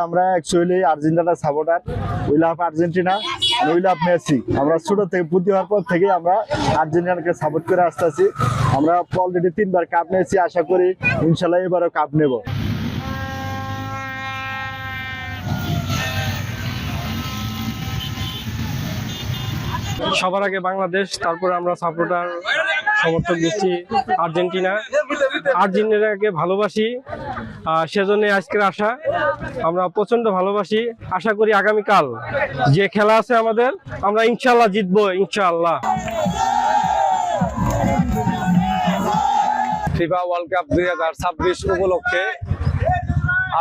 আমরা actually Argentina supporter. We love Argentina আর we love Messi. আমরা ছোট থেকে বুদ্ধি হওয়ার পর থেকে আমরা আর্জেন্টিনাকে সাপোর্ট করে আসতেছি। আমরা অলরেডি 3বার কাপ নিয়েছি, আশা করি ইনশাল্লাহ এবারও কাপ নেব। সবার আগে বাংলাদেশ, তারপরে আমরা সাপোর্টার সমর্থক দিচ্ছি আর্জেন্টিনাকে ভালোবাসি, সেজন্য আজকের আশা। আমরা প্রচন্ড ভালোবাসি, আশা করি আগামীকাল যে খেলা আছে আমাদের, আমরা ইনশাল্লাহ জিতবো, ইনশাল্লাহ। ফিফা ওয়ার্ল্ড কাপ 2026 উপলক্ষে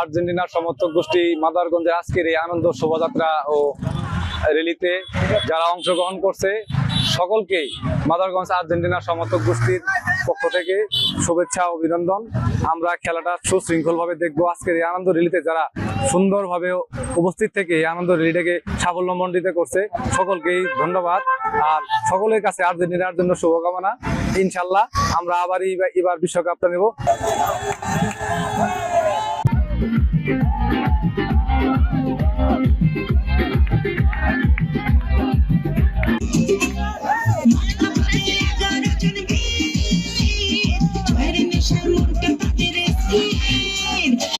আর্জেন্টিনার সমর্থক গোষ্ঠী মাদারগঞ্জের আজকের এই আনন্দ শোভাযাত্রা ও র্যালিতে যারা অংশগ্রহণ করছে সকলকেই মাদারগঞ্জ আর্জেন্টিনার সমর্থক গোষ্ঠীর পক্ষ থেকে শুভেচ্ছা ও অভিনন্দন। আমরা খেলাটা সুশৃঙ্খলভাবে দেখবো। আজকের এই আনন্দ র্যালিতে যারা সুন্দরভাবে উপস্থিত থেকে এই আনন্দ র্যালিটাকে সাফল্যমণ্ডিত করছে সকলকেই ধন্যবাদ। আর সকলের কাছে আর্জেন্টিনার জন্য শুভকামনা। ইনশাল্লাহ আমরা আবার এবার বিশ্বকাপটা নেব।